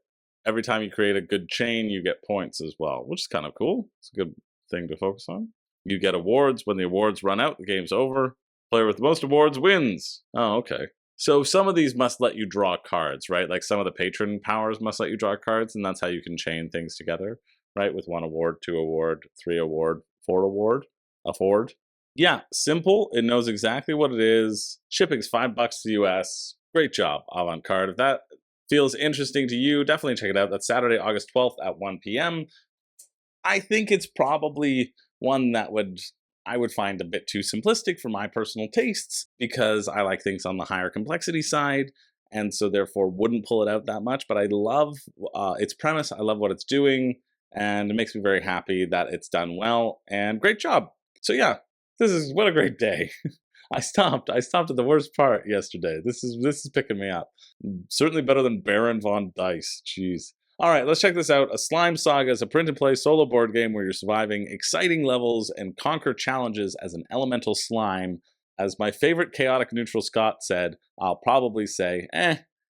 Every time you create a good chain, you get points as well, which is kind of cool. It's a good thing to focus on. You get awards. When the awards run out, the game's over. Player with the most awards wins. Oh, okay. So some of these must let you draw cards, right? Like some of the patron powers must let you draw cards, and that's how you can chain things together, right? With 1 award, 2 award, 3 award, 4 award, afford. Yeah, simple. It knows exactly what it is. Shipping's $5 to the US. Great job, Avant Carde. If that feels interesting to you, definitely check it out. That's Saturday, August 12th at 1 p.m. I think it's probably one that I would find a bit too simplistic for my personal tastes because I like things on the higher complexity side, and so therefore wouldn't pull it out that much. But I love its premise. I love what it's doing. and it makes me very happy that it's done well, and great job. So yeah, what a great day. I stopped at the worst part yesterday. This is picking me up. Certainly better than Baron von Dice. Jeez. All right, let's check this out. A Slime Saga is a print-and-play solo board game where you're surviving exciting levels and conquer challenges as an elemental slime. As my favorite chaotic neutral Scott said, I'll probably say,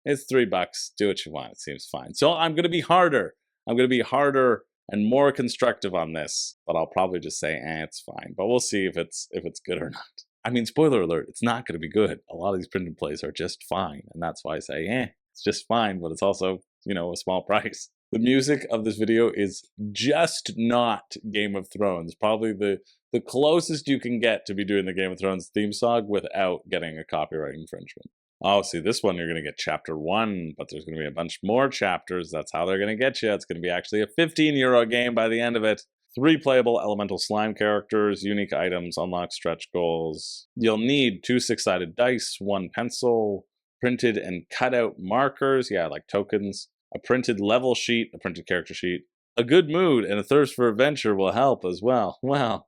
it's $3. Do what you want. It seems fine. So I'm going to be harder. I'm going to be harder and more constructive on this, but I'll probably just say, it's fine. But we'll see if it's good or not. I mean, spoiler alert, it's not going to be good. A lot of these print and plays are just fine, and that's why I say, it's just fine, but it's also, a small price. The music of this video is just not Game of Thrones. Probably the closest you can get to be doing the Game of Thrones theme song without getting a copyright infringement. Oh, see, this one you're going to get chapter 1, but there's going to be a bunch more chapters. That's how they're going to get you. It's going to be actually a €15 game by the end of it. 3 playable elemental slime characters, unique items, unlock stretch goals. You'll need 2 6-sided dice, 1 pencil, printed and cut out markers, like tokens, a printed level sheet, a printed character sheet. A good mood and a thirst for adventure will help as well. Well,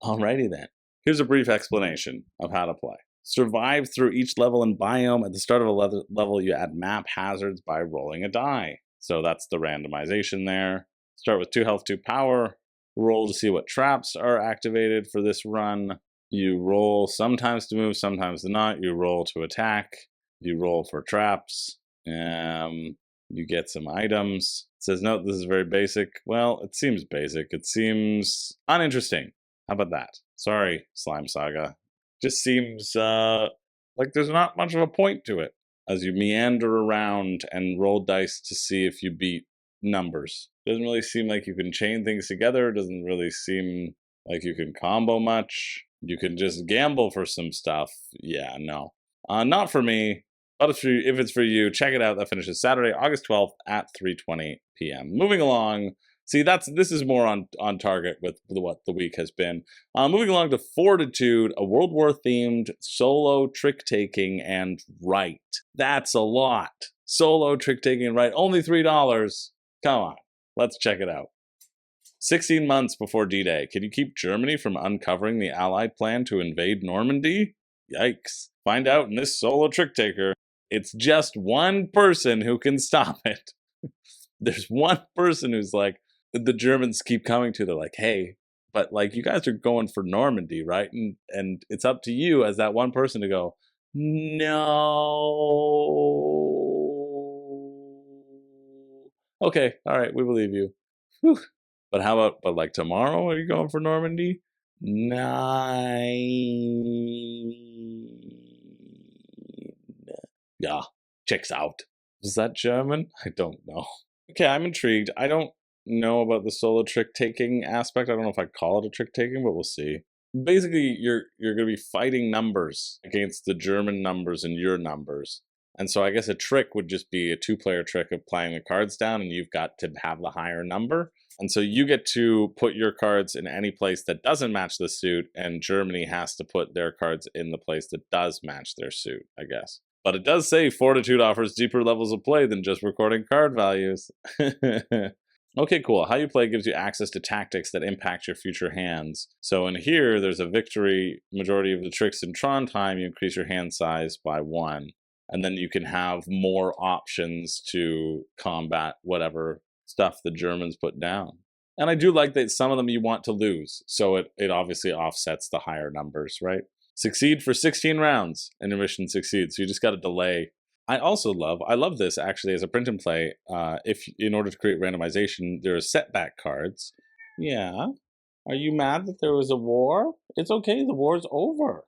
alrighty then. Here's a brief explanation of how to play. Survive through each level and biome. At the start of a level, you add map hazards by rolling a die. So that's the randomization there. Start with 2 health, 2 power. Roll to see what traps are activated for this run. You roll sometimes to move, sometimes to not. You roll to attack. You roll for traps. You get some items. It says, note, this is very basic. Well, it seems basic. It seems uninteresting. How about that? Sorry, Slime Saga. Just seems like there's not much of a point to it as you meander around and roll dice to see if you beat numbers. Doesn't really seem like you can chain things together. Doesn't really seem like you can combo much. You can just gamble for some stuff. Yeah, no. Not for me. But if it's for you, check it out. That finishes Saturday, August 12th at 3:20 p.m. Moving along. See, this is more on target with what the week has been. Moving along to Fortitude, a World War themed solo trick taking and right. That's a lot. Solo trick taking and right. Only $3. Come on, let's check it out. 16 months before D-Day, can you keep Germany from uncovering the Allied plan to invade Normandy? Yikes. Find out in this solo trick taker. It's just one person who can stop it. There's one person who's like, the Germans keep coming to, they're like, hey, but like you guys are going for Normandy, right? And it's up to you as that one person to go, no. Okay, all right, we believe you. Whew. But how about, like tomorrow, are you going for Normandy? 9. Yeah, checks out. Was that German? I don't know. Okay, I'm intrigued. I don't know about the solo trick taking aspect. I don't know if I'd call it a trick taking, but we'll see. Basically, you're going to be fighting numbers against the German numbers and your numbers. And so I guess a trick would just be a 2-player trick of playing the cards down, and you've got to have the higher number. And so you get to put your cards in any place that doesn't match the suit, and Germany has to put their cards in the place that does match their suit, I guess. But it does say Fortitude offers deeper levels of play than just recording card values. Okay, cool. How you play gives you access to tactics that impact your future hands. So in here, there's a victory. Majority of the tricks in Trondheim, you increase your hand size by 1. And then you can have more options to combat whatever stuff the Germans put down. And I do like that some of them you want to lose. So it obviously offsets the higher numbers, right? Succeed for 16 rounds, and your mission succeeds. So you just got to delay. I love this actually as a print and play. If in order to create randomization, there are setback cards. Yeah. Are you mad that there was a war? It's okay. The war's over.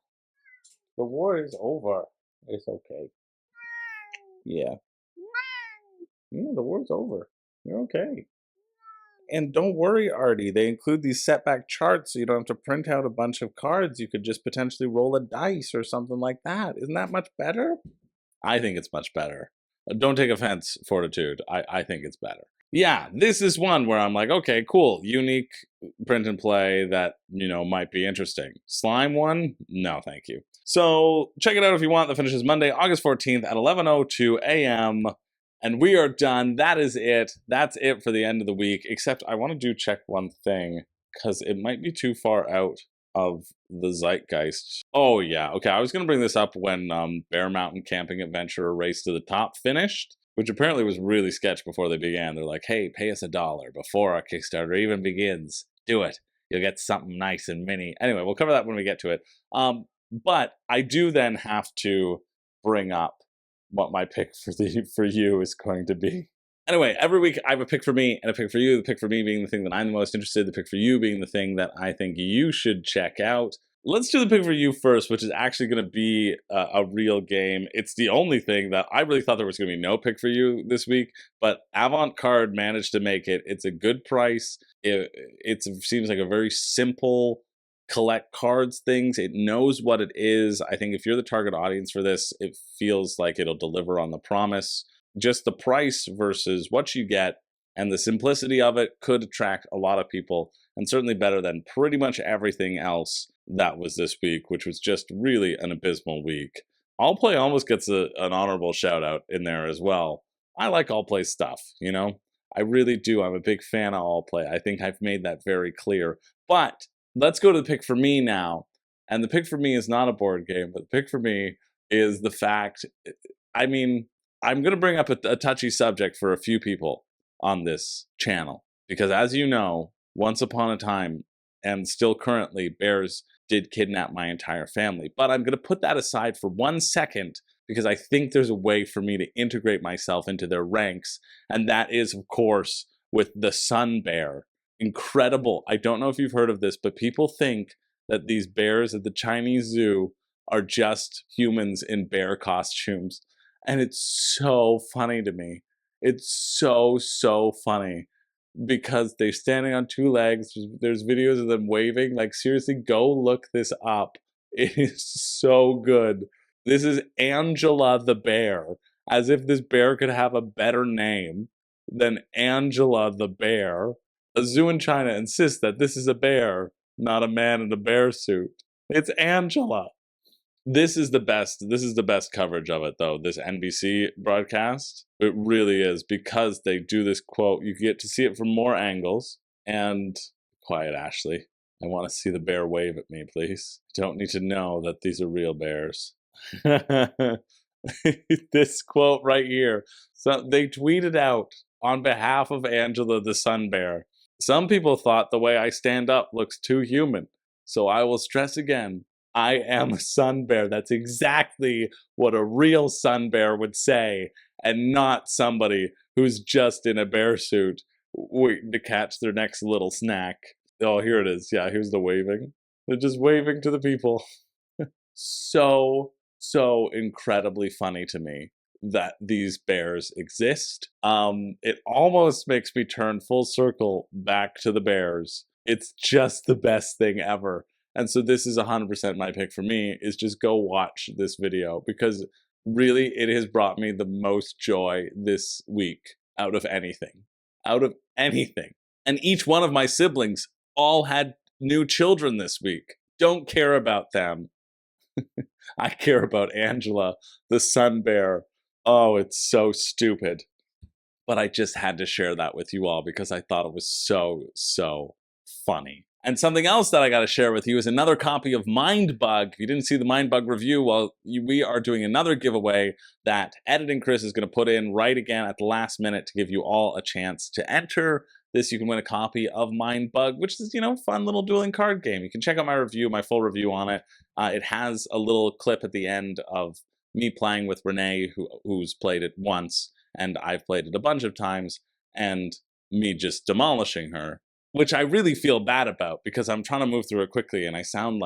The war is over. It's okay. Yeah. Yeah, the war's over. You're okay. And don't worry, Artie. They include these setback charts so you don't have to print out a bunch of cards. You could just potentially roll a dice or something like that. Isn't that much better? I think it's much better. Don't take offense, Fortitude. I think it's better. Yeah, this is one where I'm like, okay, cool. Unique print and play that, might be interesting. Slime one? No, thank you. So check it out if you want. The finish is Monday, August 14th at 11:02 a.m. And we are done. That is it. That's it for the end of the week. Except I want to check one thing, because it might be too far out of the zeitgeist. Oh yeah, okay. I was gonna bring this up when Bear Mountain Camping Adventure Race to the Top finished, which apparently was really sketch before they began. They're like, hey, pay us $1 before our Kickstarter even begins. Do it. You'll get something nice and mini. Anyway, we'll cover that when we get to it. But I do then have to bring up what my pick for you is going to be. Anyway, every week I have a pick for me and a pick for you. The pick for me being the thing that I'm the most interested in, the pick for you being the thing that I think you should check out. Let's do the pick for you first, which is actually going to be a real game. It's the only thing that I really thought there was going to be no pick for you this week, but Avant Carde managed to make it. It's a good price. It seems like a very simple collect cards things. It knows what it is. I think if you're the target audience for this, it feels like it'll deliver on the promise. Just the price versus what you get and the simplicity of it could attract a lot of people, and certainly better than pretty much everything else that was this week, which was just really an abysmal week. Allplay almost gets an honorable shout out in there as well. I like Allplay stuff, you know? I really do. I'm a big fan of Allplay. I think I've made that very clear. But let's go to the pick for me now. And the pick for me is not a board game, but the pick for me is the fact, I mean, I'm going to bring up a touchy subject for a few people on this channel. Because as you know, once upon a time, and still currently, bears did kidnap my entire family. But I'm going to put that aside for 1 second, because I think there's a way for me to integrate myself into their ranks. And that is, of course, with the sun bear. Incredible. I don't know if you've heard of this, but people think that these bears at the Chinese zoo are just humans in bear costumes. And it's so funny to me. It's so funny. Because they're standing on 2 legs. There's videos of them waving. Like, seriously, go look this up. It is so good. This is Angela the bear. As if this bear could have a better name than Angela the bear. A zoo in China insists that this is a bear, not a man in a bear suit. It's Angela. This is the best coverage of it, though, this NBC broadcast. It really is, because they do this quote. You get to see it from more angles. And, quiet, Ashley. I want to see the bear wave at me, please. Don't need to know that these are real bears. This quote right here. So they tweeted out on behalf of Angela the sun bear. Some people thought the way I stand up looks too human. So I will stress again. I am a sun bear. That's exactly what a real sun bear would say, and not somebody who's just in a bear suit waiting to catch their next little snack. Oh, here it is. Yeah, here's the waving. They're just waving to the people. So incredibly funny to me that these bears exist. It almost makes me turn full circle back to the bears. It's just the best thing ever. And so this is 100% my pick for me, is just go watch this video, because really it has brought me the most joy this week out of anything. Out of anything. And each one of my siblings all had new children this week. Don't care about them. I care about Angela, the sun bear. Oh, it's so stupid. But I just had to share that with you all because I thought it was so funny. And something else that I got to share with you is another copy of Mindbug. If you didn't see the Mindbug review, well, we are doing another giveaway that Editing Chris is going to put in right again at the last minute to give you all a chance to enter this. You can win a copy of Mindbug, which is, you know, fun little dueling card game. You can check out my review, my full review on it. It has a little clip at the end of me playing with Renee, who's played it once, and I've played it a bunch of times, and me just demolishing her, which I really feel bad about because I'm trying to move through it quickly, and I sound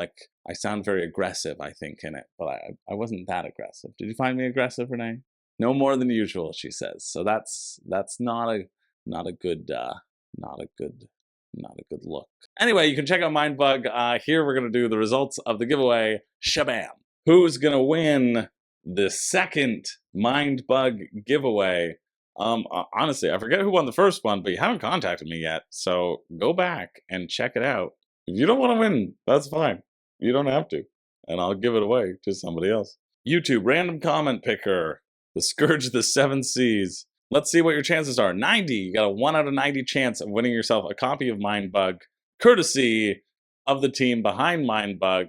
very aggressive, I think, in it, but I wasn't that aggressive. Did you find me aggressive, Renee? No more than usual, she says. So that's not a good look. Anyway, you can check out Mindbug. Here we're gonna do the results of the giveaway. Shabam! Who's gonna win the second Mindbug giveaway? Honestly, I forget who won the first one, but you haven't contacted me yet, so go back and check it out. If you don't want to win, that's fine. You don't have to, and I'll give it away to somebody else. YouTube, random comment picker, the Scourge of the Seven Seas. Let's see what your chances are. 90. You got a 1 out of 90 chance of winning yourself a copy of Mindbug, courtesy of the team behind Mindbug.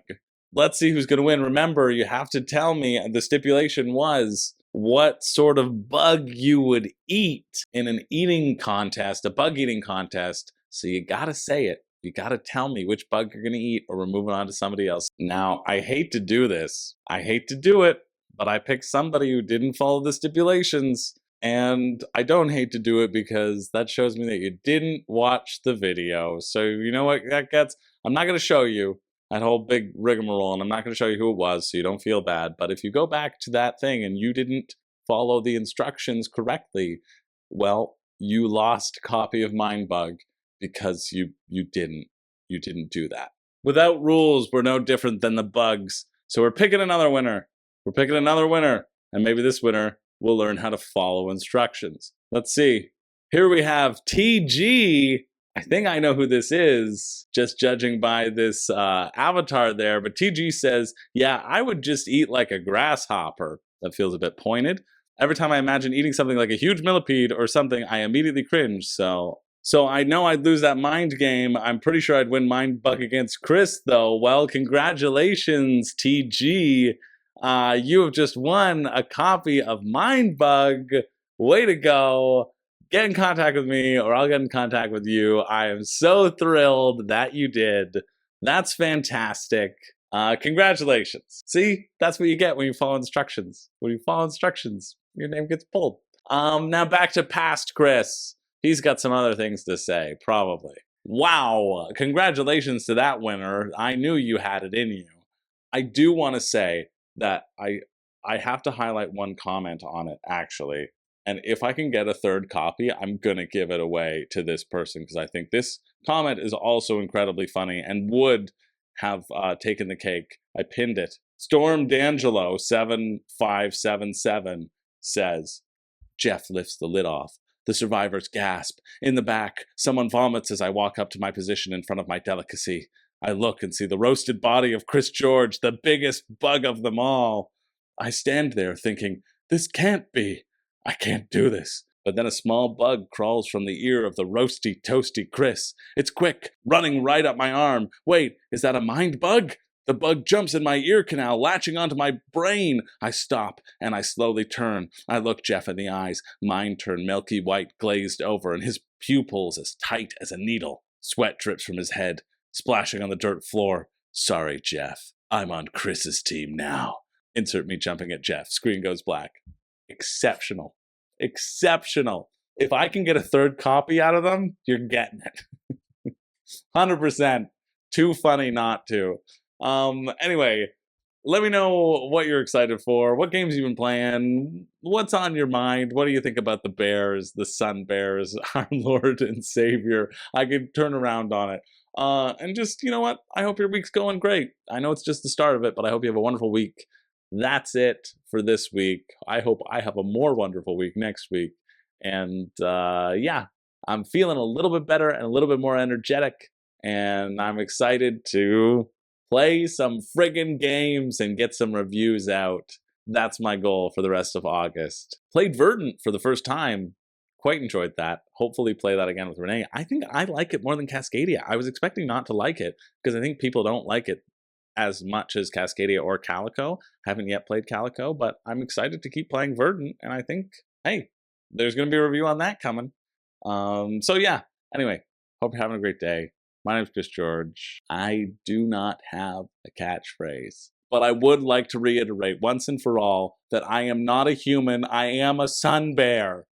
Let's see who's going to win. Remember, you have to tell me, the stipulation was what sort of bug you would eat in an eating contest, a bug eating contest. So you got to say it. You got to tell me which bug you're going to eat, or we're moving on to somebody else. Now, I hate to do this. I hate to do it, but I picked somebody who didn't follow the stipulations. And I don't hate to do it because that shows me that you didn't watch the video. So you know what that gets? I'm not going to show you that whole big rigmarole, and I'm not going to show you who it was, so you don't feel bad. But if you go back to that thing and you didn't follow the instructions correctly, well, you lost a copy of Mindbug because you didn't do that. Without rules, we're no different than the bugs. So we're picking another winner. We're picking another winner, and maybe this winner will learn how to follow instructions. Let's see. Here we have TG. I think I know who this is, just judging by this avatar there, but TG says, yeah, I would just eat like a grasshopper. That feels a bit pointed. Every time I imagine eating something like a huge millipede or something, I immediately cringe, so I know I'd lose that mind game. I'm pretty sure I'd win Mindbug against Chris, though. Well, congratulations, TG. You have just won a copy of Mindbug. Way to go. Get in contact with me, or I'll get in contact with you. I am so thrilled that you did. That's fantastic. Congratulations. See, that's what you get when you follow instructions. When you follow instructions, your name gets pulled. Now back to past Chris. He's got some other things to say, probably. Wow, congratulations to that winner. I knew you had it in you. I do want to say that I have to highlight one comment on it, actually. And if I can get a third copy, I'm going to give it away to this person, because I think this comment is also incredibly funny and would have taken the cake. I pinned it. Storm D'Angelo 7577 says, Jeff lifts the lid off. The survivors gasp. In the back, someone vomits as I walk up to my position in front of my delicacy. I look and see the roasted body of Chris George, the biggest bug of them all. I stand there thinking, this can't be. I can't do this. But then a small bug crawls from the ear of the roasty, toasty Chris. It's quick, running right up my arm. Wait, is that a mind bug? The bug jumps in my ear canal, latching onto my brain. I stop, and I slowly turn. I look Jeff in the eyes. Mine turn milky white, glazed over, and his pupils as tight as a needle. Sweat drips from his head, splashing on the dirt floor. Sorry, Jeff. I'm on Chris's team now. Insert me jumping at Jeff. Screen goes black. Exceptional. Exceptional. If I can get a third copy out of them, you're getting it. 100%. Too funny not to. Anyway, let me know what you're excited for, what games you've been playing, what's on your mind, what do you think about the Bears, the Sun Bears, our Lord and Savior. I could turn around on it. And just, you know what, I hope your week's going great. I know it's just the start of it, but I hope you have a wonderful week. That's it for this week. I hope I have a more wonderful week next week. And yeah, I'm feeling a little bit better and a little bit more energetic, and I'm excited to play some friggin' games and get some reviews out. That's my goal for the rest of August. Played Verdant for the first time. Quite enjoyed that. Hopefully play that again with Renee. I think I like it more than Cascadia. I was expecting not to like it, because I think people don't like it as much as Cascadia or Calico. Haven't yet played Calico, but I'm excited to keep playing Verdant, and I think, hey, there's going to be a review on that coming. So yeah, anyway, hope you're having a great day. My name's Chris George. I do not have a catchphrase, but I would like to reiterate once and for all that I am not a human. I am a sun bear.